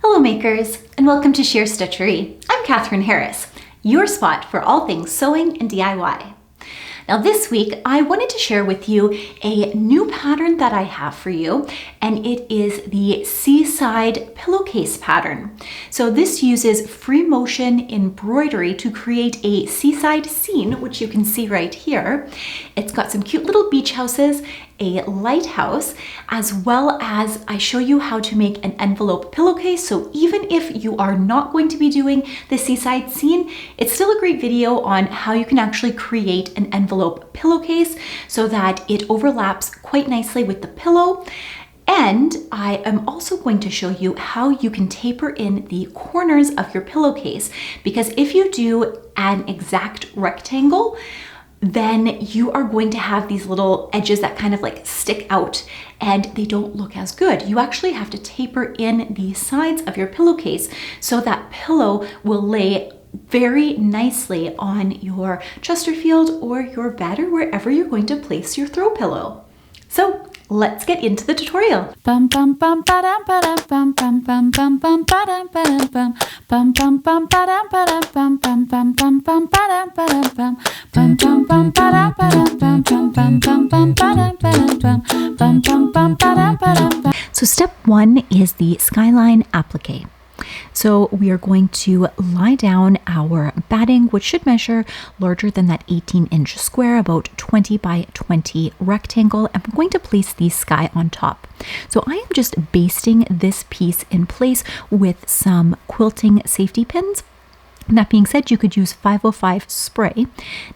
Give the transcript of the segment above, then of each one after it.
Hello makers, and welcome to Sheer Stitchery. I'm Catherine Harris, your spot for all things sewing and DIY. Now this week, I wanted to share with you a new pattern that I have for you, and it is the Seaside pillowcase pattern. So this uses free motion embroidery to create a seaside scene, which you can see right here. It's got some cute little beach houses, a lighthouse, as well as I show you how to make an envelope pillowcase. So even if you are not going to be doing the seaside scene, it's still a great video on how you can actually create an envelope pillowcase so that it overlaps quite nicely with the pillow. And I am also going to show you how you can taper in the corners of your pillowcase, because if you do an exact rectangle, then you are going to have these little edges that kind of like stick out and they don't look as good. You actually have to taper in the sides of your pillowcase so that pillow will lay very nicely on your Chesterfield or your bed or wherever you're going to place your throw pillow. So let's get into the tutorial. So step one is the Skyline Applique. So we are going to lie down our batting, which should measure larger than that 18-inch square, about 20 by 20 rectangle, and we're going to place the sky on top. So I am just basting this piece in place with some quilting safety pins. That being said, you could use 505 spray.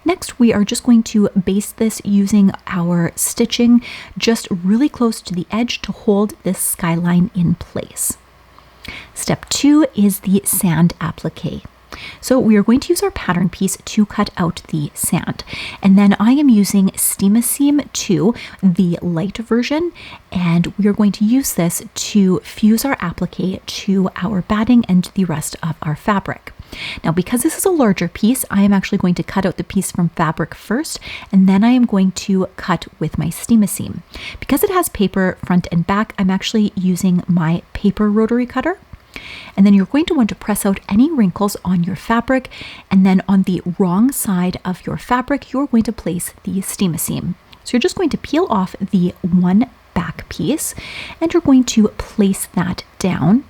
Next, we are just going to baste this using our stitching just really close to the edge to hold this skyline in place. Step two is the sand applique. So we are going to use our pattern piece to cut out the sand. And then I am using Steam 2, the light version, and we are going to use this to fuse our applique to our batting and the rest of our fabric. Now, because this is a larger piece, I am actually going to cut out the piece from fabric first, and then I am going to cut with my Steam. Because it has paper front and back, I'm actually using my paper rotary cutter. And then you're going to want to press out any wrinkles on your fabric, and then on the wrong side of your fabric, you're going to place the Steam. So you're just going to peel off the one back piece, and you're going to place that down.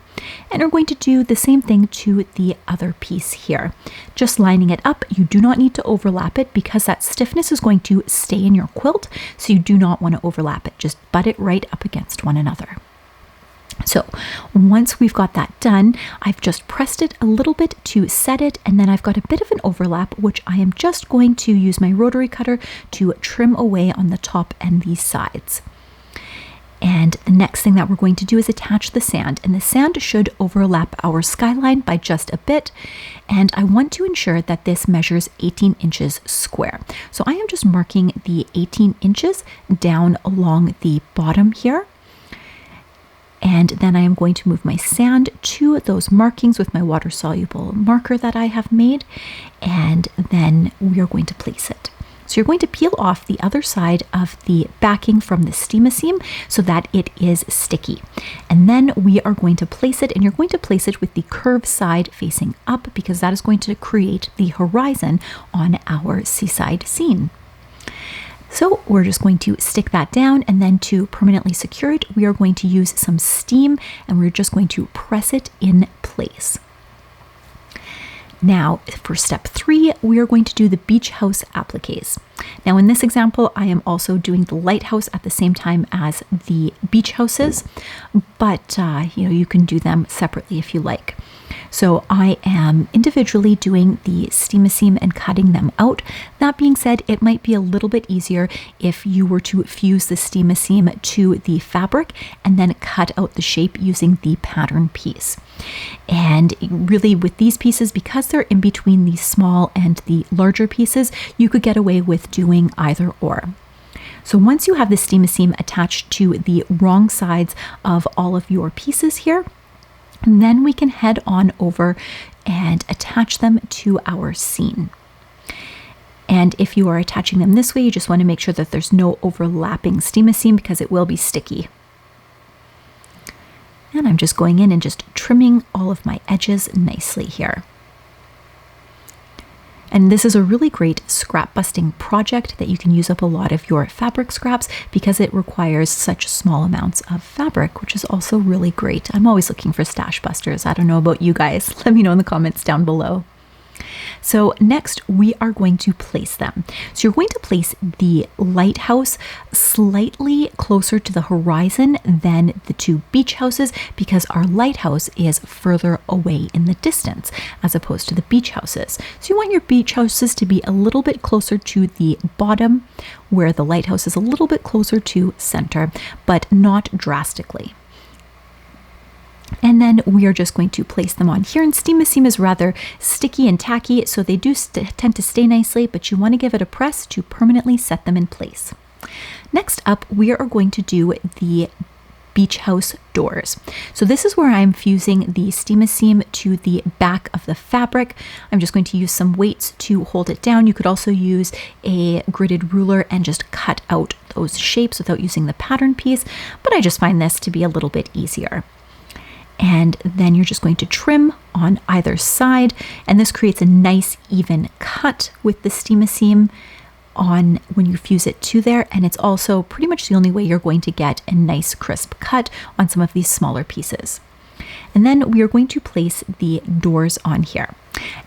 And we're going to do the same thing to the other piece here. Just lining it up. You do not need to overlap it because that stiffness is going to stay in your quilt, so you do not want to overlap it. Just butt it right up against one another. So once we've got that done, I've just pressed it a little bit to set it, and then I've got a bit of an overlap, which I am just going to use my rotary cutter to trim away on the top and the sides. And the next thing that we're going to do is attach the sand, and the sand should overlap our skyline by just a bit. And I want to ensure that this measures 18 inches square. So I am just marking the 18 inches down along the bottom here. And then I am going to move my sand to those markings with my water-soluble marker that I have made, and then we are going to place it. So you're going to peel off the other side of the backing from the Steam so that it is sticky. And then we are going to place it, and you're going to place it with the curved side facing up because that is going to create the horizon on our seaside scene. So we're just going to stick that down, and then to permanently secure it, we are going to use some steam, and we're just going to press it in place. Now, for step three, we are going to do the beach house appliques. Now, in this example, I am also doing the lighthouse at the same time as the beach houses, but you can do them separately if you like. So I am individually doing the Steam and cutting them out. That being said, it might be a little bit easier if you were to fuse the Steam to the fabric and then cut out the shape using the pattern piece. And really with these pieces, because they're in between the small and the larger pieces, you could get away with doing either or. So once you have the Steam attached to the wrong sides of all of your pieces here, and then we can head on over and attach them to our scene. And if you are attaching them this way, you just want to make sure that there's no overlapping Steam because it will be sticky. And I'm just going in and just trimming all of my edges nicely here. And this is a really great scrap busting project that you can use up a lot of your fabric scraps because it requires such small amounts of fabric, which is also really great. I'm always looking for stash busters. I don't know about you guys. Let me know in the comments down below. So next we are going to place them. So you're going to place the lighthouse slightly closer to the horizon than the two beach houses because our lighthouse is further away in the distance as opposed to the beach houses. So you want your beach houses to be a little bit closer to the bottom where the lighthouse is a little bit closer to center, but not drastically. And then we are just going to place them on here. And Steam-A-Seam is rather sticky and tacky, so they do tend to stay nicely, but you want to give it a press to permanently set them in place. Next up, we are going to do the beach house doors. So this is where I'm fusing the Steam-A-Seam to the back of the fabric. I'm just going to use some weights to hold it down. You could also use a gridded ruler and just cut out those shapes without using the pattern piece, but I just find this to be a little bit easier. And then you're just going to trim on either side, and this creates a nice even cut with the Steam-A-Seam on when you fuse it to there, and it's also pretty much the only way you're going to get a nice crisp cut on some of these smaller pieces. And then we are going to place the doors on here.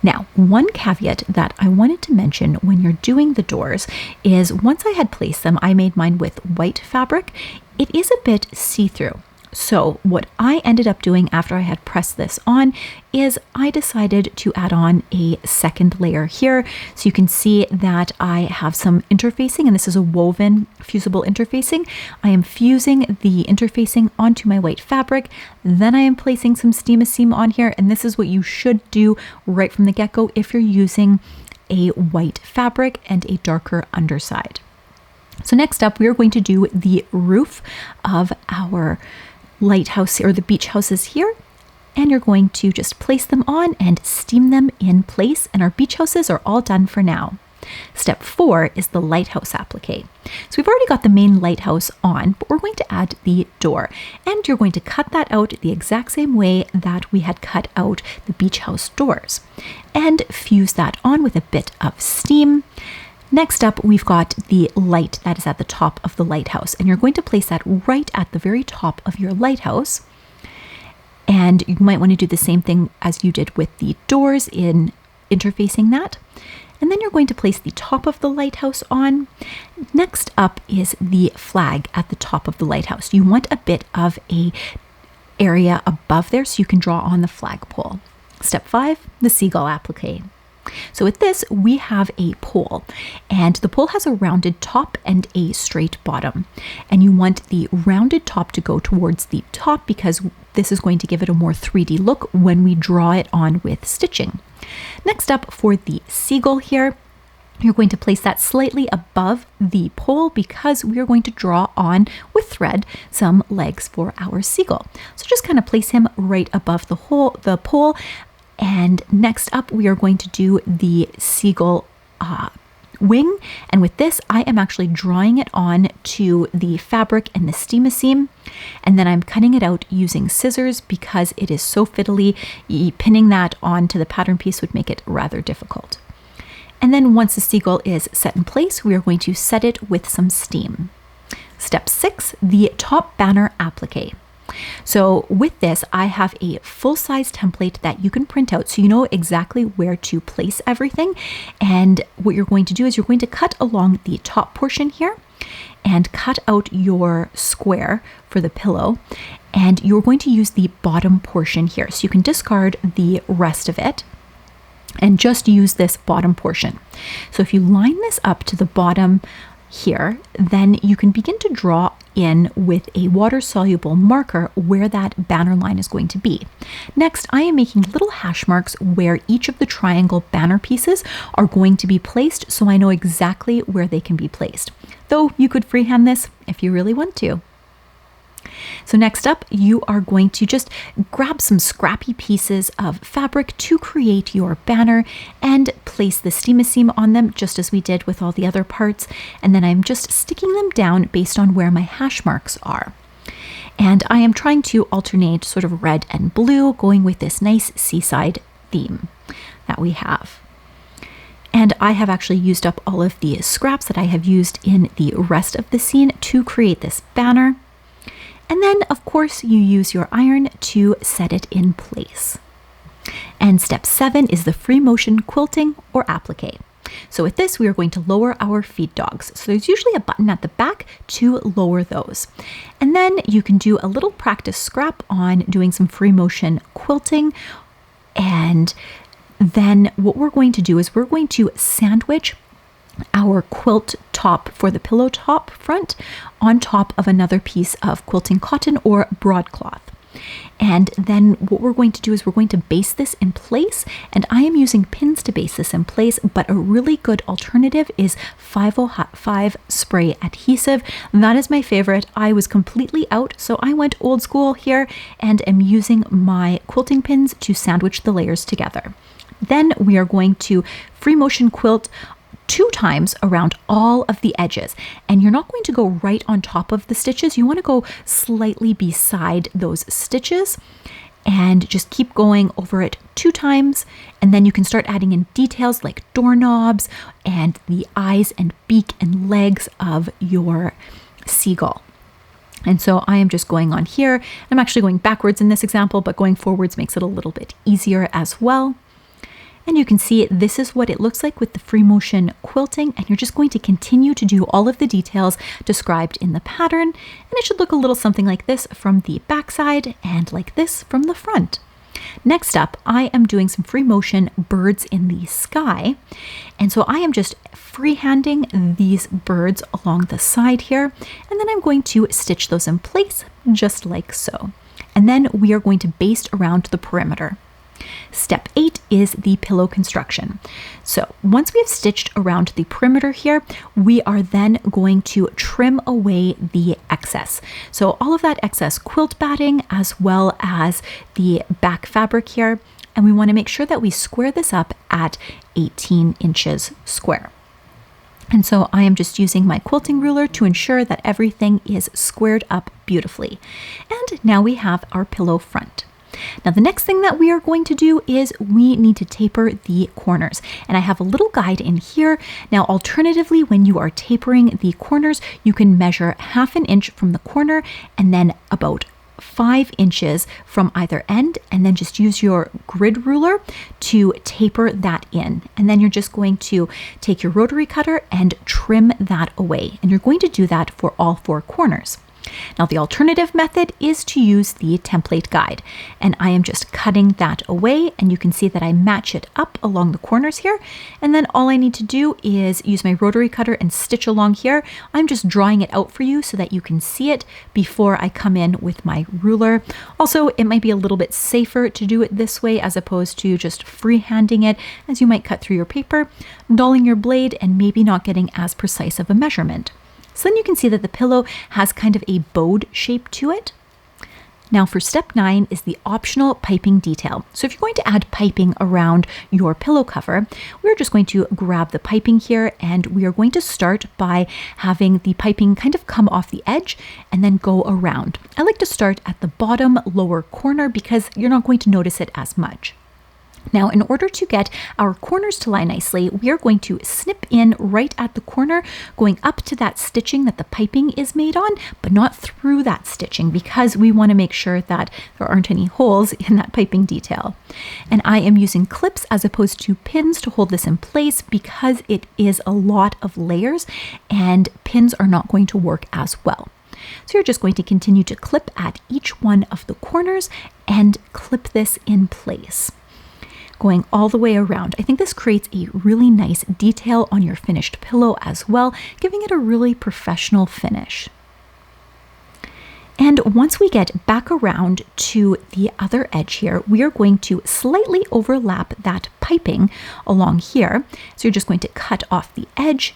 Now, one caveat that I wanted to mention when you're doing the doors is once I had placed them, I made mine with white fabric. It is a bit see-through. So what I ended up doing after I had pressed this on is I decided to add on a second layer here. So you can see that I have some interfacing, and this is a woven fusible interfacing. I am fusing the interfacing onto my white fabric. Then I am placing some Steam-A-Seam on here, and this is what you should do right from the get-go if you're using a white fabric and a darker underside. So next up, we are going to do the roof of our lighthouse or the beach houses here, and you're going to just place them on and steam them in place, and our beach houses are all done for now. Step 4 is the Lighthouse Applique. So we've already got the main lighthouse on, but we're going to add the door, and you're going to cut that out the exact same way that we had cut out the beach house doors and fuse that on with a bit of steam. Next up, we've got the light that is at the top of the lighthouse, and you're going to place that right at the very top of your lighthouse. And you might want to do the same thing as you did with the doors in interfacing that. And then you're going to place the top of the lighthouse on. Next up is the flag at the top of the lighthouse. You want a bit of a area above there so you can draw on the flagpole. Step 5, the Seagull Applique. So with this, we have a pole, and the pole has a rounded top and a straight bottom. And you want the rounded top to go towards the top because this is going to give it a more 3D look when we draw it on with stitching. Next up, for the seagull here, you're going to place that slightly above the pole because we are going to draw on with thread some legs for our seagull. So just kind of place him right above the pole. And next up, we are going to do the seagull wing. And with this, I am actually drawing it on to the fabric and the Steam-A-Seam. And then I'm cutting it out using scissors because it is so fiddly. Pinning that onto the pattern piece would make it rather difficult. And then once the seagull is set in place, we are going to set it with some steam. Step 6, the top banner applique. So with this, I have a full-size template that you can print out so you know exactly where to place everything. And what you're going to do is you're going to cut along the top portion here and cut out your square for the pillow. And you're going to use the bottom portion here. So you can discard the rest of it and just use this bottom portion. So if you line this up to the bottom here, then you can begin to draw in with a water-soluble marker where that banner line is going to be. Next, I am making little hash marks where each of the triangle banner pieces are going to be placed so I know exactly where they can be placed. Though you could freehand this if you really want to. So next up, you are going to just grab some scrappy pieces of fabric to create your banner and place the Steam-A-Seam on them just as we did with all the other parts. And then I'm just sticking them down based on where my hash marks are. And I am trying to alternate sort of red and blue, going with this nice seaside theme that we have. And I have actually used up all of the scraps that I have used in the rest of the scene to create this banner. And then, of course, you use your iron to set it in place. And step 7 is the free motion quilting or applique. So with this, we are going to lower our feed dogs. So there's usually a button at the back to lower those. And then you can do a little practice scrap on doing some free motion quilting. And then what we're going to do is we're going to sandwich our quilt top for the pillow top front on top of another piece of quilting cotton or broadcloth. And then what we're going to do is we're going to base this in place, and I am using pins to base this in place, but a really good alternative is 505 spray adhesive. That is my favorite. I was completely out, so I went old school here and am using my quilting pins to sandwich the layers together. Then we are going to free motion quilt 2 times around all of the edges, and you're not going to go right on top of the stitches. You want to go slightly beside those stitches and just keep going over it 2 times, and then you can start adding in details like doorknobs and the eyes and beak and legs of your seagull. And so I am just going on here. I'm actually going backwards in this example, but going forwards makes it a little bit easier as well. And you can see this is what it looks like with the free motion quilting, and you're just going to continue to do all of the details described in the pattern, and it should look a little something like this from the back side and like this from the front. Next up, I am doing some free motion birds in the sky, and so I am just freehanding these birds along the side here, and then I'm going to stitch those in place just like so. And then we are going to baste around the perimeter. Step 8 is the pillow construction. So once we have stitched around the perimeter here, we are then going to trim away the excess. So all of that excess quilt batting as well as the back fabric here, and we want to make sure that we square this up at 18 inches square. And so I am just using my quilting ruler to ensure that everything is squared up beautifully. And now we have our pillow front. Now the next thing that we are going to do is we need to taper the corners, and I have a little guide in here. Now alternatively, when you are tapering the corners, you can measure 1/2 inch from the corner and then about 5 inches from either end, and then just use your grid ruler to taper that in. And then you're just going to take your rotary cutter and trim that away, and you're going to do that for all 4 corners. Now the alternative method is to use the template guide, and I am just cutting that away, and you can see that I match it up along the corners here, and then all I need to do is use my rotary cutter and stitch along here. I'm just drawing it out for you so that you can see it before I come in with my ruler. Also, it might be a little bit safer to do it this way as opposed to just freehanding it, as you might cut through your paper, dulling your blade, and maybe not getting as precise of a measurement. So then you can see that the pillow has kind of a bowed shape to it. Now for step 9 is the optional piping detail. So if you're going to add piping around your pillow cover, we're just going to grab the piping here, and we are going to start by having the piping kind of come off the edge and then go around. I like to start at the bottom lower corner because you're not going to notice it as much. Now, in order to get our corners to lie nicely, we are going to snip in right at the corner, going up to that stitching that the piping is made on, but not through that stitching, because we want to make sure that there aren't any holes in that piping detail. And I am using clips as opposed to pins to hold this in place because it is a lot of layers and pins are not going to work as well. So you're just going to continue to clip at each one of the corners and clip this in place, going all the way around. I think this creates a really nice detail on your finished pillow as well, giving it a really professional finish. And once we get back around to the other edge here, we are going to slightly overlap that piping along here. So you're just going to cut off the edge,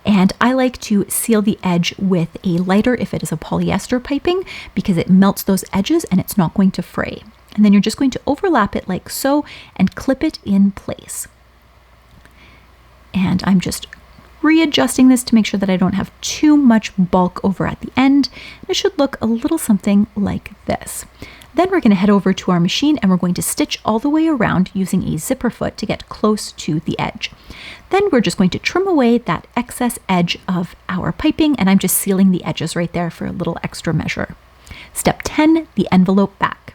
and I like to seal the edge with a lighter if it is a polyester piping, because it melts those edges and it's not going to fray. And then you're just going to overlap it like so and clip it in place. And I'm just readjusting this to make sure that I don't have too much bulk over at the end. It should look a little something like this. Then we're going to head over to our machine and we're going to stitch all the way around using a zipper foot to get close to the edge. Then we're just going to trim away that excess edge of our piping, and I'm just sealing the edges right there for a little extra measure. Step 10, the envelope back.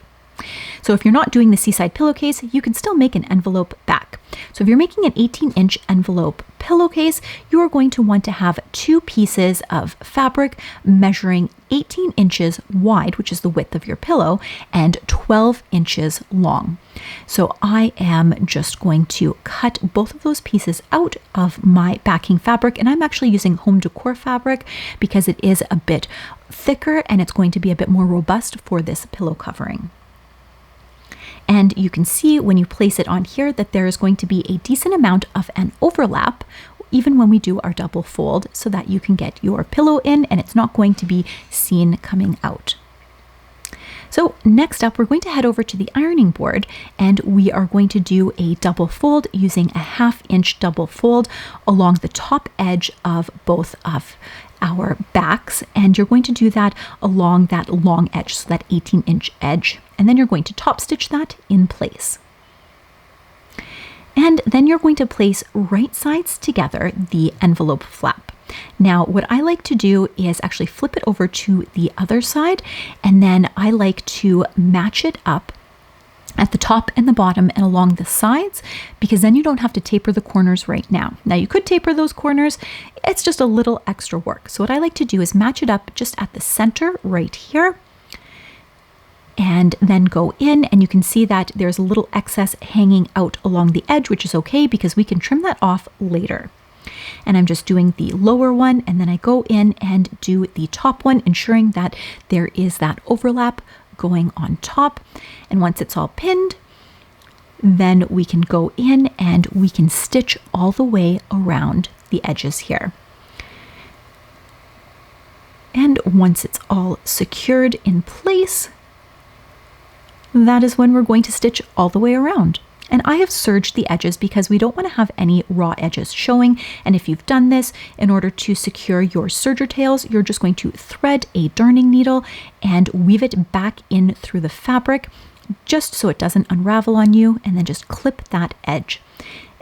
So if you're not doing the Seaside pillowcase, you can still make an envelope back. So if you're making an 18-inch envelope pillowcase, you are going to want to have 2 pieces of fabric measuring 18 inches wide, which is the width of your pillow, and 12 inches long. So I am just going to cut both of those pieces out of my backing fabric, and I'm actually using home decor fabric because it is a bit thicker and it's going to be a bit more robust for this pillow covering. And you can see when you place it on here that there is going to be a decent amount of an overlap even when we do our double fold, so that you can get your pillow in and it's not going to be seen coming out. So next up, we're going to head over to the ironing board and we are going to do a double fold using a 1/2 inch double fold along the top edge of both of our backs, and you're going to do that along that long edge, so that 18-inch edge, and then you're going to top stitch that in place. And then you're going to place right sides together the envelope flap. Now, what I like to do is actually flip it over to the other side, and then I like to match it up at the top and the bottom and along the sides, because then you don't have to taper the corners right now. Now you could taper those corners, it's just a little extra work. So what I like to do is match it up just at the center right here, and then go in, and you can see that there's a little excess hanging out along the edge, which is okay because we can trim that off later. And I'm just doing the lower one, and then I go in and do the top one, ensuring that there is that overlap going on top. And once it's all pinned, then we can go in and we can stitch all the way around the edges here. And once it's all secured in place, that is when we're going to stitch all the way around. And I have serged the edges because we don't want to have any raw edges showing. And if you've done this, in order to secure your serger tails, you're just going to thread a darning needle and weave it back in through the fabric, just so it doesn't unravel on you, and then just clip that edge.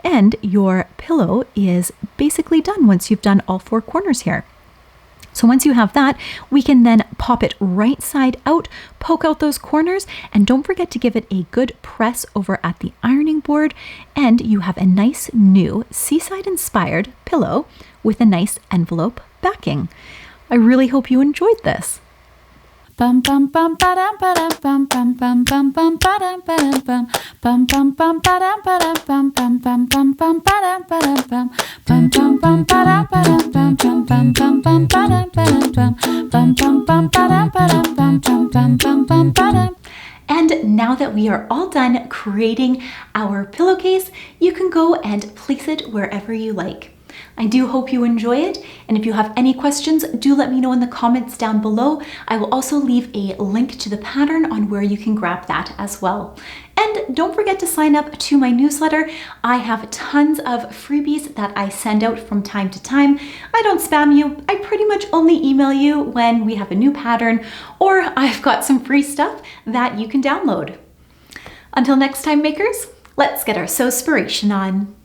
And your pillow is basically done once you've done all 4 corners here. So once you have that, we can then pop it right side out, poke out those corners, and don't forget to give it a good press over at the ironing board, and you have a nice new Seaside inspired pillow with a nice envelope backing. I really hope you enjoyed this. Bum bum bum ba-dum ba-dum bum bum bum bum bum ba-dum ba-dum bum bum bum bum ba-dum ba-dum bum bum bum bum bum ba-dum ba-dum bum bum bum bum ba-dum ba-dum bum bum bum bum bum ba-dum ba-dum bum bum bum bum ba-dum ba-dum bum bum bum bum bum ba-dum. And now that we are all done creating our pillowcase, you can go and place it wherever you like. I do hope you enjoy it, and if you have any questions, do let me know in the comments down below. I will also leave a link to the pattern on where you can grab that as well. And don't forget to sign up to my newsletter. I have tons of freebies that I send out from time to time. I don't spam you. I pretty much only email you when we have a new pattern, or I've got some free stuff that you can download. Until next time, makers, let's get our sewspiration on.